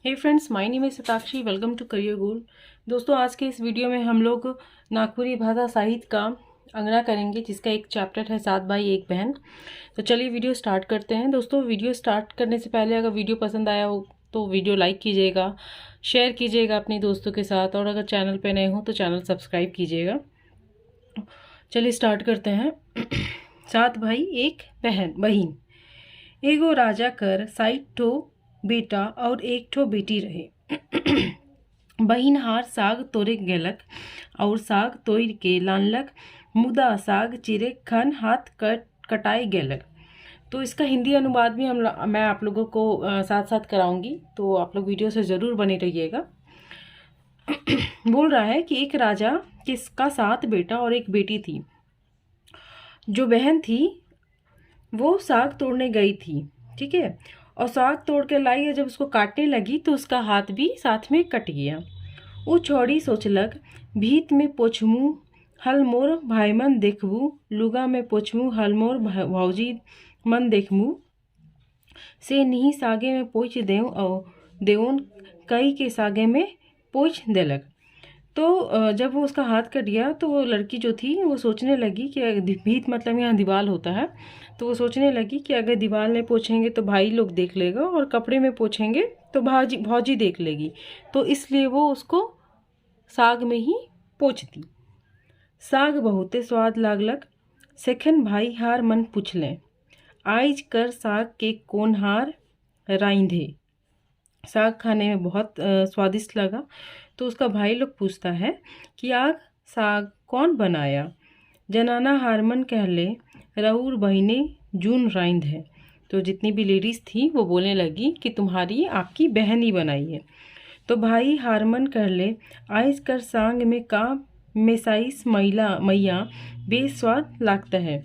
Hey friends, my name है Satakshi. Welcome to career goal. दोस्तों, आज के इस वीडियो में हम लोग नागपुरी भाषा साहित्य का अंगना करेंगे, जिसका एक चैप्टर है 7 भाई 1 बहन। तो चलिए वीडियो स्टार्ट करते हैं। दोस्तों, वीडियो स्टार्ट करने से पहले अगर वीडियो पसंद आया हो तो वीडियो लाइक कीजिएगा, शेयर कीजिएगा अपने दोस्तों के साथ, और अगर चैनल पर नए हो तो चैनल सब्सक्राइब कीजिएगा। चलिए स्टार्ट करते हैं। 7 भाई 1 बहिन। एगो राजा कर 60 ठो बेटा और 1 ठो बेटी रहे। बहिन हार साग तोड़े गेलक और साग तोड़ के लानलक, मुदा साग चिरे खन हाथ कटाए गेलक। तो इसका हिंदी अनुवाद भी मैं आप लोगों को साथ साथ कराऊंगी, तो आप लोग वीडियो से ज़रूर बने रहिएगा। बोल रहा है कि एक राजा जिसका 7 बेटा और 1 बेटी थी। जो बहन थी वो साग तोड़ने गई थी, ठीक है, और साग तोड़ के लाई, जब उसको काटने लगी तो उसका हाथ भी साथ में कट गया। वो छौड़ी सोचलक, भीत में पोछमू हल मोर भाई मन देखबू, लुगा में पोछमू हल मोर भौजी मन देखमू, से नहीं सागे में पोछ देव और देवन कई के सागे में पोछ देलक। तो जब वो उसका हाथ कट गया तो वो लड़की जो थी वो सोचने लगी कि भीत मतलब यहाँ दीवार होता है, तो वो सोचने लगी कि अगर दीवार में पोछेंगे तो भाई लोग देख लेगा, और कपड़े में पोछेंगे तो भौजी देख लेगी, तो इसलिए वो उसको साग में ही पोछ दी। साग बहुते स्वाद लागलक, सेखन भाई हार मन पूछलें, आइज कर साग के कौन हार राइंधे। साग खाने में बहुत स्वादिष्ट लगा, तो उसका भाई लोग पूछता है कि आग साग कौन बनाया। जनाना हारमन कहले, रऊर बहिने जून राइंद है। तो जितनी भी लेडीज़ थी वो बोलने लगी कि तुम्हारी आपकी बहन ही बनाई है। तो भाई हारमन कहले, आइस कर सांग में का मेसाइस मैया बेस्वाद लागता है।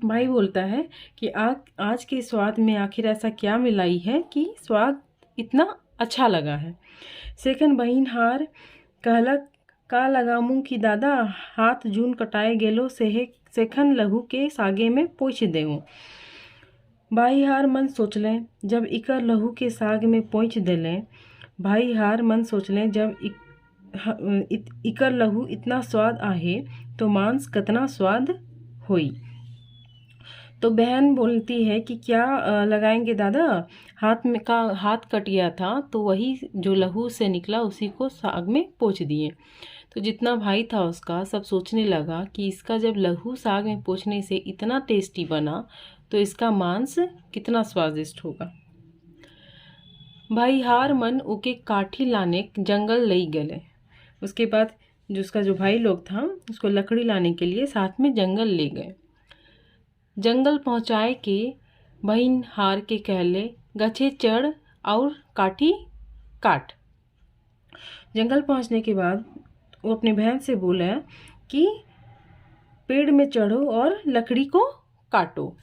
भाई बोलता है कि आज के स्वाद में आखिर ऐसा क्या मिलाई है कि स्वाद इतना अच्छा लगा है। सेकंड बहिन हार कहलक, का लगामू कि दादा हाथ जून कटाए गेलो, सेखन लहू के सागे में पोछ देऊँ। भाई हार मन सोचलें, जब इकर लहू के साग में पोछ देलें। भाई हार मन सोचलें, जब इकर लहू इतना स्वाद आहे तो मांस कितना स्वाद होई। तो बहन बोलती है कि क्या लगाएंगे दादा, हाथ कट गया था तो वही जो लहू से निकला उसी को साग में पोंछ दिए। तो जितना भाई था उसका सब सोचने लगा कि इसका जब लहू साग में पोंछने से इतना टेस्टी बना तो इसका मांस कितना स्वादिष्ट होगा। भाई हार मन उके काठी लाने जंगल ले गए। उसके बाद जो भाई लोग था उसको लकड़ी लाने के लिए साथ में जंगल ले गए। जंगल पहुँचाए के बहिन हार के कहले, गछे चढ़ और काठी काट। जंगल पहुँचने के बाद वो अपनी बहन से बोला कि पेड़ में चढ़ो और लकड़ी को काटो।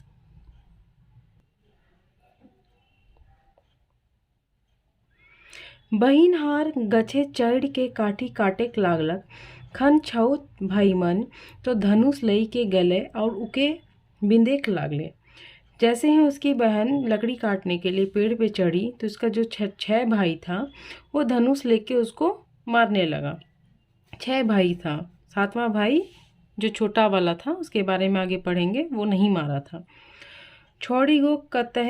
बहिन हार गछे चढ़ के काठी काटे लागलक। खन छौ भाई मन तो धनुष लई के गले और उके बिंदेक लागले। जैसे ही उसकी बहन लकड़ी काटने के लिए पेड़ पे चढ़ी तो उसका जो 6 भाई था वो धनुष लेके उसको मारने लगा। 6 भाई था, 7वां भाई जो छोटा वाला था उसके बारे में आगे पढ़ेंगे, वो नहीं मारा था। छोड़ी गो कहता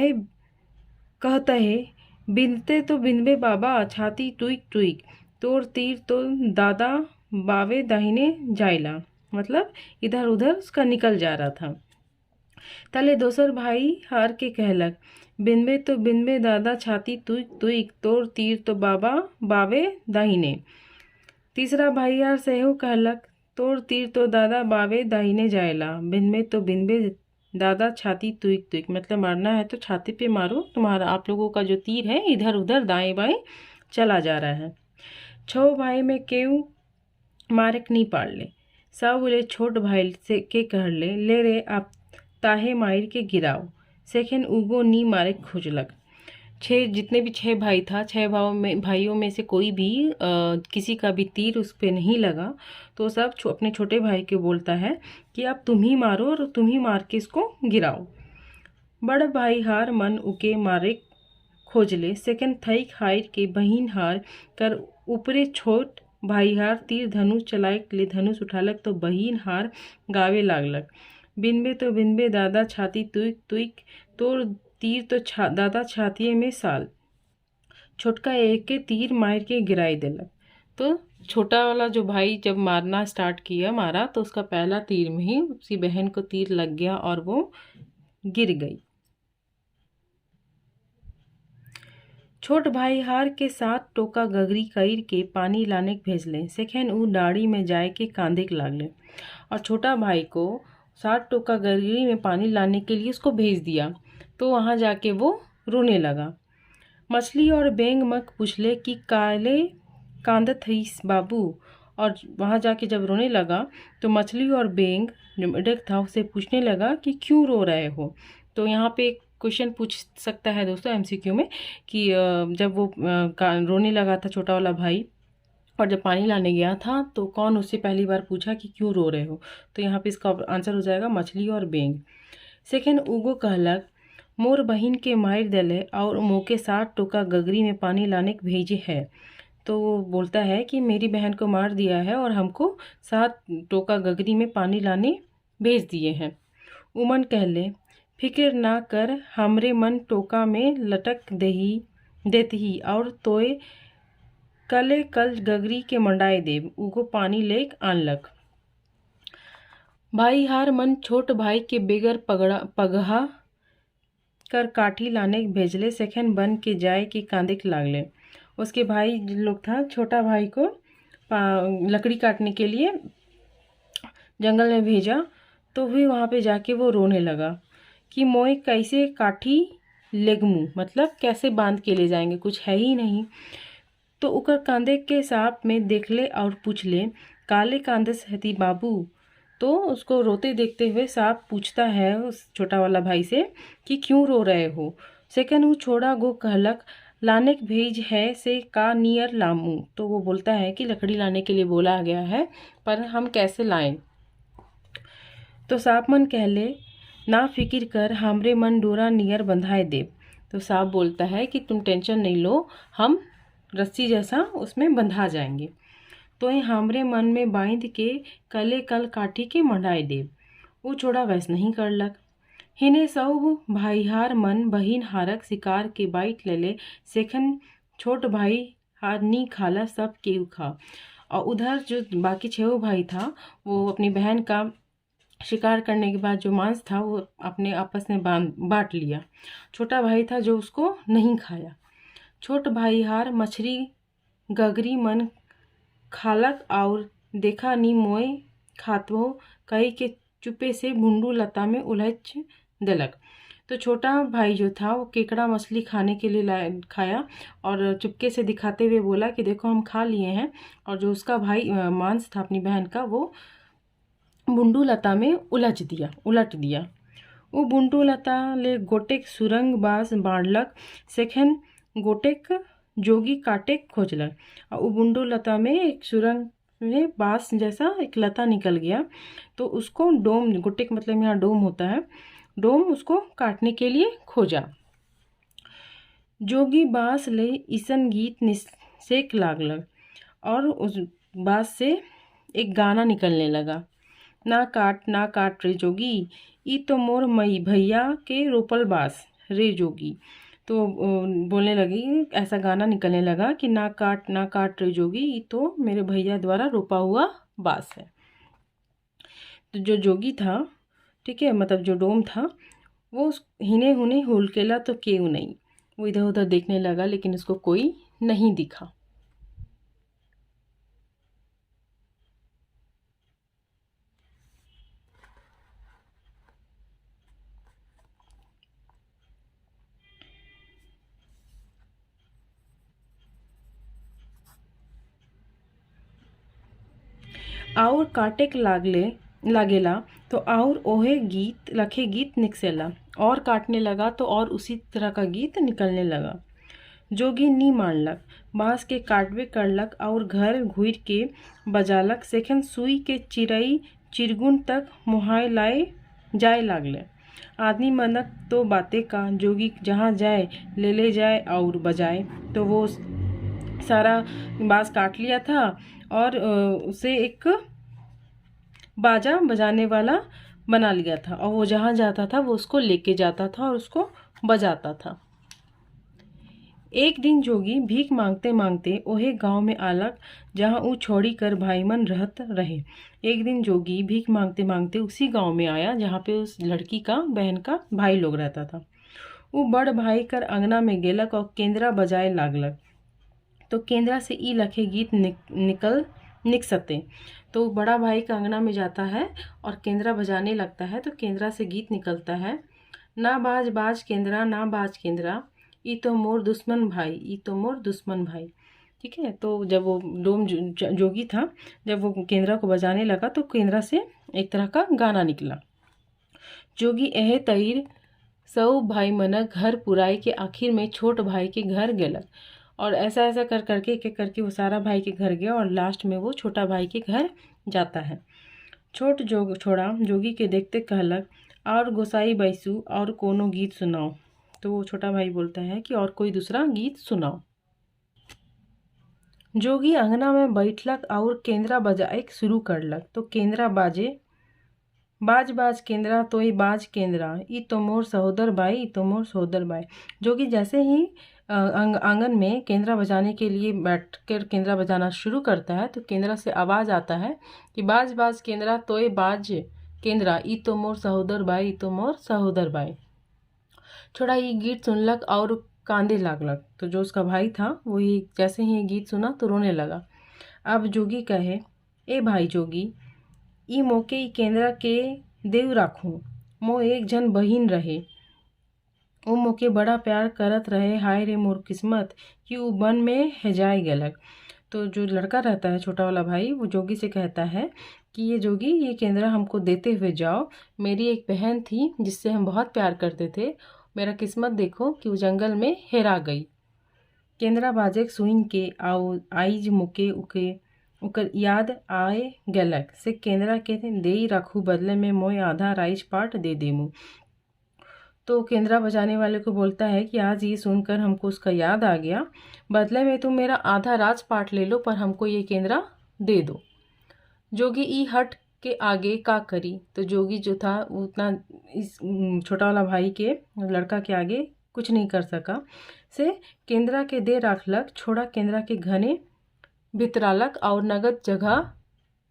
है, बिंदते तो बिंदबे बाबा, छाती टुइक टुइक, तोर तीर तो दादा बावे दाहिने जाइला। मतलब इधर उधर उसका निकल जा रहा था। तले दोसर भाई हार के कहलक, बिनबे तो बिनबे दादा, छाती तुइक तुइक, तोर तीर तो बाबा बावे दाहिने। तीसरा भाई यार सेहो कहलक, तोर तीर तो दादा बावे दाहिने जाएला। बिनबे तो बिनबे दादा, छाती तुइक तुइक। मतलब मारना है तो छाती पे मारो, तुम्हारा आप लोगों का जो तीर है इधर उधर दाएं बाएं चला जा रहा है। 6 भाई में केव मारक नहीं पाड़ ले। सब बोले छोट भाई से के कह ले रे आप ताहे मार के गिराओ। सेखेन उगो नी मारे खोजलक। 6 जितने भी 6 भाई था, 6 भाइयों में से कोई भी किसी का भी तीर उस पर नहीं लगा, तो सब अपने छोटे भाई के बोलता है कि अब तुम ही मारो और तुम ही मार के इसको गिराओ। बड़ भाई हार मन उके मारे खोजले। सेकंड थई खायर के बहिन हार कर ऊपरे छोट भाई हार तीर धनुष चलाए ले धनुष उठालक तो बहिन हार गावे लागलक। बिनबे तो बिनबे दादा छाती तुइक तुइक तोर तीर तो दादा छातिए में साल। छोटका एक के तीर मार के गिराई देलक। तो छोटा वाला जो भाई जब मारना स्टार्ट किया मारा तो उसका पहला तीर में ही उसकी बहन को तीर लग गया और वो गिर गई। छोट भाई हार के साथ टोका गगरी कईर के पानी लाने भेजले। सेखेन ऊ डाड़ी में जाए के कांदे के लागले और छोटा भाई को 7 टोका गगरी में पानी लाने के लिए उसको भेज दिया। तो वहाँ जाके वो रोने लगा। मछली और बेंग मक पूछले कि काले कांदत हईस बाबू। और वहाँ जाके जब रोने लगा तो मछली और बेंग जो मेढक था उसे पूछने लगा कि क्यों रो रहे हो। तो यहाँ पे एक क्वेश्चन पूछ सकता है दोस्तों एमसीक्यू में कि जब वो रोने लगा था छोटा वाला भाई और जब पानी लाने गया था तो कौन उससे पहली बार पूछा कि क्यों रो रहे हो। तो यहाँ पे इसका आंसर हो जाएगा मछली और बेंग। सेकेंड उगो कहलक मोर बहिन के मार देले और मोके 7 टोका गगरी में पानी लाने के भेजे है। तो वो बोलता है कि मेरी बहन को मार दिया है और हमको 7 टोका गगरी में पानी लाने भेज दिए हैं। उमन कहले फिक्र ना कर हमरे मन टोका में लटक देती और तोय कल गगरी के मंडाए देव। उगो पानी लेक आनलक। भाई हार मन छोट भाई के बेगर पगहा कर काठी लाने भेजले। सेखेन बन के जाए कि कांदे के लागले। उसके भाई लोग था छोटा भाई को लकड़ी काटने के लिए जंगल में भेजा। तो भी वहाँ पे जाके वो रोने लगा कि मोए कैसे काठी लेगमू, मतलब कैसे बांध के ले जाएंगे, कुछ है ही नहीं। तो उकर कांदे के सांप में देख ले और पूछ ले काले कांदे सहती बाबू। तो उसको रोते देखते हुए सांप पूछता है उस छोटा वाला भाई से कि क्यों रो रहे हो। सेकंड वो छोड़ा गो कहलक लाने के भेज है से का नियर लामू। तो वो बोलता है कि लकड़ी लाने के लिए बोला गया है पर हम कैसे लाएं। तो सांप मन कहले ना फिक्र कर हमरे मन डोरा नियर बंधाए देव। तो सांप बोलता है कि तुम टेंशन नहीं लो, हम रस्सी जैसा उसमें बंधा जाएंगे। तो ये हमरे मन में बांध के कल काठी के मंडाए देव। वो छोड़ा वैस नहीं करलक। हिने सब भाईहार मन बहिन हारक शिकार के बाइट लेले। सेखन छोट भाई हार नी खाला सब केहू खा। और उधर जो बाकी 6 भाई था वो अपनी बहन का शिकार करने के बाद जो मांस था वो अपने आपस में बांट लिया। छोटा भाई था जो उसको नहीं खाया। छोट भाई हार मछली गगरी मन खालक और देखा नी मोए खातवो कई के चुपे से भुंडू लता में उलझ देलक। तो छोटा भाई जो था वो केकड़ा मछली खाने के लिए खाया और चुपके से दिखाते हुए बोला कि देखो हम खा लिए हैं। और जो उसका भाई मांस था अपनी बहन का वो बुंडू लता में उलट दिया। वो बुंडू लता ले गोटेक सुरंग बास बांधलक। सेखन गोटेक जोगी काटे खोजलक और वो बुंडू लता में एक सुरंग में बांस जैसा एक लता निकल गया। तो उसको डोम, गोटेक मतलब यहाँ डोम होता है, डोम उसको काटने के लिए खोजा। जोगी बांस ले ईसन गीत निसेक लागलक और उस बांस से एक गाना निकलने लगा। ना काट रे जोगी, ई तो मोर मई भैया के रोपल बास रे जोगी। तो बोलने लगी, ऐसा गाना निकलने लगा कि ना काट रे जोगी, ई तो मेरे भैया द्वारा रोपा हुआ बास है। तो जो जोगी था, ठीक है, मतलब जो डोम था, वो हिने हुने हुलकेला तो केहू नहीं। वो इधर उधर देखने लगा लेकिन उसको कोई नहीं दिखा। और काटे के लागेला तो और ओहे गीत निकसेला और काटने लगा तो और उसी तरह का गीत निकलने लगा। जोगी नी मानलक, बांस के काटवे करलक और घर घुर के बजालक। सेखन सुई के चिरई चिरगुन तक मुहाय लाए जाए लागले आदमी मनक तो बातें का, जोगी जहाँ जाए ले ले जाए और बजाए। तो वो सारा बाँस काट लिया था और उसे एक बाजा बजाने वाला बना लिया था, और वो जहाँ जाता था वो उसको लेके जाता था और उसको बजाता था। एक दिन जोगी भीख मांगते मांगते ओहे गांव में आलक, जहाँ ऊ छोड़ी कर भाई मन रहत रहे। एक दिन जोगी भीख मांगते मांगते उसी गांव में आया जहाँ पे उस लड़की का बहन का भाई लोग रहता था। वो बड़ भाई कर अंगना में गेलक और केंद्रा बजाए लागलक। तो केंद्रा से ई लखे गीत निक सते। तो बड़ा भाई का अंगना में जाता है और केंद्रा बजाने लगता है, तो केंद्रा से गीत निकलता है, ना बाज बाज केंद्रा, ना बाज केंद्रा, ई तो मोर दुश्मन भाई, ई तो मोर दुश्मन भाई। ठीक है। तो जब वो डोम जोगी था, जब वो केंद्रा को बजाने लगा तो केंद्रा से एक तरह का गाना निकला। जोगी एहे तईर सऊ भाई मना घर पुराई के आखिर में छोट भाई के घर गेलक, और ऐसा ऐसा कर करके एक एक करके वो सारा भाई के घर गया और लास्ट में वो छोटा भाई के घर जाता है। छोड़ा जोगी के देखते कहलक, और गोसाई बैसू और कोनो गीत सुनाओ। तो वो छोटा भाई बोलता है कि और कोई दूसरा गीत सुनाओ। जोगी अंगना में बैठलक और केंद्रा बजाए शुरू करलक। तो केंद्रा बाजे, बाज बाज केंद्रा तोई बाज केंद्रा, ई तो मोर सहोदर बाई, ई तो मोर सहोदर बाई। जोगी जैसे ही आंगन में केंद्रा बजाने के लिए बैठकर केंद्रा बजाना शुरू करता है, तो केंद्रा से आवाज़ आता है कि बाज बाज केंद्रा तोय बाज केंद्रा, ई तो मोर सहोदर बाई, ई तो मोर सहोदर बाई। छोड़ा ये गीत सुनलक और कांदे लागलक। तो जो उसका भाई था वो ही जैसे ही ये गीत सुना तो रोने लगा। अब जोगी कहे, ए भाई जोगी, ई मोके ई केंद्रा के देव राखूं, मो एक जन बहिन रहे, वो मोके बड़ा प्यार करत रहे, हाय रे मोर किस्मत कि वो वन में हेजाए गलक। तो जो लड़का रहता है छोटा वाला भाई, वो जोगी से कहता है कि ये जोगी, ये केंद्रा हमको देते हुए जाओ, मेरी एक बहन थी जिससे हम बहुत प्यार करते थे, मेरा किस्मत देखो कि वो जंगल में हेरा गई। केंद्रा बाजे सुइन के आओ आईज मुके उके उकर याद आए गलक से केंद्रा के दे रखू, बदले में मोय आधा राइस पाट दे देमू। तो केंद्रा बजाने वाले को बोलता है कि आज ये सुनकर हमको उसका याद आ गया, बदले में तुम मेरा आधा राजपाट ले लो, पर हमको ये केंद्रा दे दो। जोगी ई हट के आगे का करी। तो जोगी जो था उतना इस छोटा वाला भाई के लड़का के आगे कुछ नहीं कर सका, से केंद्रा के दे राखलक, छोड़ा केंद्रा के घने भितरालक और नगद जगह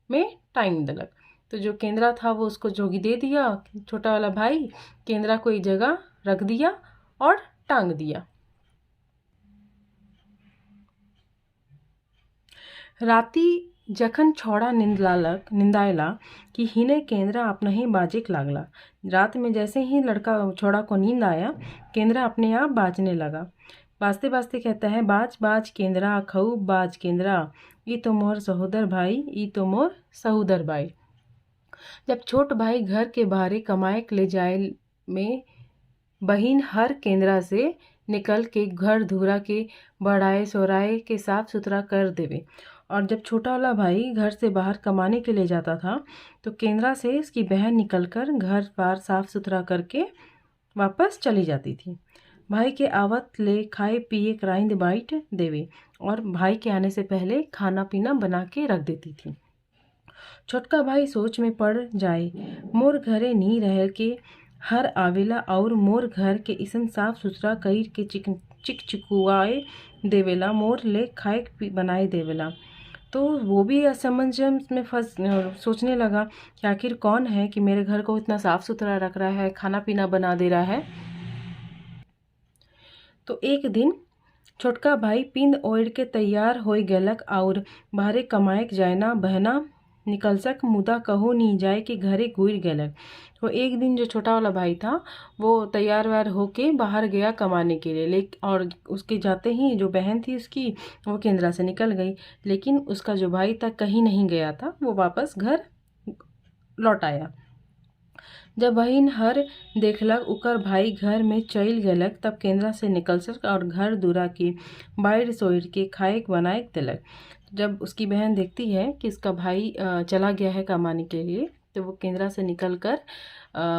में टाइम दलक। तो जो केंद्रा था वो उसको जोगी दे दिया, छोटा वाला भाई केंद्रा को एक जगह रख दिया और टांग दिया। राती जखन छौड़ा निंदायला कि हिने केंद्रा अपना ही बाजेक लागला। रात में जैसे ही लड़का छौड़ा को नींद आया, केंद्रा अपने आप बाजने लगा। बाजते बाजते कहता है, बाज बाज केंद्रा खूब बाज केंद्रा, ई तो मोर सहोदर भाई, ई तो मोर सहोदर भाई। जब छोट भाई घर के बाहरे कमाए ले जाए में बहिन हर केंद्रा से निकल के घर धूरा के बढ़ाए सोराए के साफ सुथरा कर देवे। और जब छोटा वाला भाई घर से बाहर कमाने के लिए जाता था, तो केंद्रा से इसकी बहन निकलकर घर बार साफ सुथरा करके वापस चली जाती थी। भाई के आवत ले खाए पिए कराइंद बाइट देवे, और भाई के आने से पहले खाना पीना बना के रख देती थी। छोटका भाई सोच में पड़ जाए, मोर घरे नी रह के हर आवेला और मोर घर के इसन साफ सुथरा कई के चिकचिकुआए देवेला, मोर ले खाए बनाए देवेला। तो वो भी असमंजस में सोचने लगा कि आखिर कौन है कि मेरे घर को इतना साफ सुथरा रख रहा है, खाना पीना बना दे रहा है। तो एक दिन छोटका भाई पिंड ओढ़ के तैयार हो गलक और बाहरे कमाए जायना बहना निकलसक, मुदा कहो नहीं जाए कि घरे घुर गलक। तो एक दिन जो छोटा वाला भाई था वो तैयार व्यार होके बाहर गया कमाने के लिए, और उसके जाते ही जो बहन थी उसकी वो केंद्रा से निकल गई, लेकिन उसका जो भाई था कहीं नहीं गया था, वो वापस घर लौट आया। जब बहिन हर देखलक उकर भाई घर में चल गलक, तब केंद्रा से निकल सक और घर दूरा के बाहर सोइर के खाए बनाए दिलक। जब उसकी बहन देखती है कि इसका भाई चला गया है कमाने के लिए, तो वो केंद्रा से निकल कर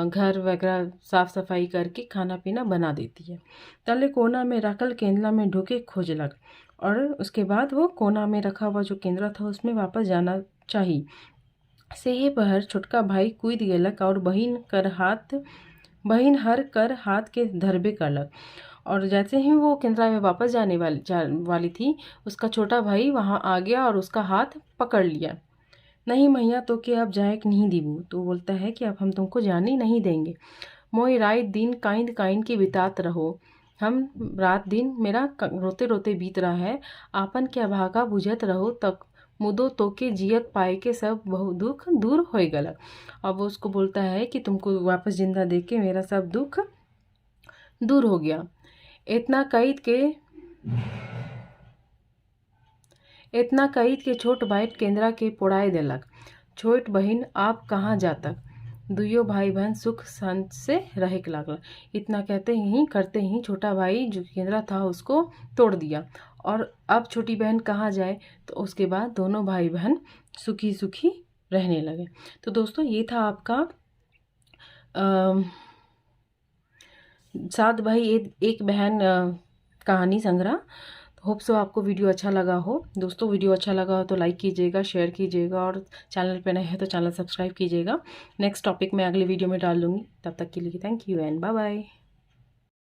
घर वगैरह साफ सफाई करके खाना पीना बना देती है। तले कोना में रखल केंद्रा में ढुके खोजलक, और उसके बाद वो कोना में रखा हुआ जो केंद्रा था उसमें वापस जाना चाहिए। सेहे पहर छोटका भाई कूद गेलक और बहिन हर कर हाथ के धरबे करलक। और जैसे ही वो केंद्रा में वापस जाने वाली थी, उसका छोटा भाई वहाँ आ गया और उसका हाथ पकड़ लिया। नहीं मैया तो कि अब जाए नहीं दीबू। तो बोलता है कि अब हम तुमको जाने नहीं देंगे। मोई रात दिन काइंद काइंद के बितात रहो, हम रात दिन मेरा रोते रोते बीत रहा है। आपन क्या भागा बुझत रहो तक मुदो तो के जियत पाए के सब बहु दुख दूर हो गल। अब वो उसको बोलता है कि तुमको वापस जिंदा देख के मेरा सब दुख दूर हो गया। इतना कईद के छोट बाइट केंद्रा के पोड़ाए देलक। छोट बहिन आप कहाँ जातक। दुइयो भाई बहन सुख शांत से रहे लागल। इतना करते ही छोटा भाई जो केंद्रा था उसको तोड़ दिया। और अब छोटी बहन कहाँ जाए। तो उसके बाद दोनों भाई बहन सुखी सुखी रहने लगे। तो दोस्तों ये था आपका सात भाई एक बहन कहानी संग्रह। होप सो आपको वीडियो अच्छा लगा हो। दोस्तों वीडियो अच्छा लगा हो तो लाइक कीजिएगा, शेयर कीजिएगा, और चैनल पे नए हैं तो चैनल सब्सक्राइब कीजिएगा। नेक्स्ट टॉपिक मैं अगले वीडियो में डाल दूँगी। तब तक के लिए thank you and bye bye.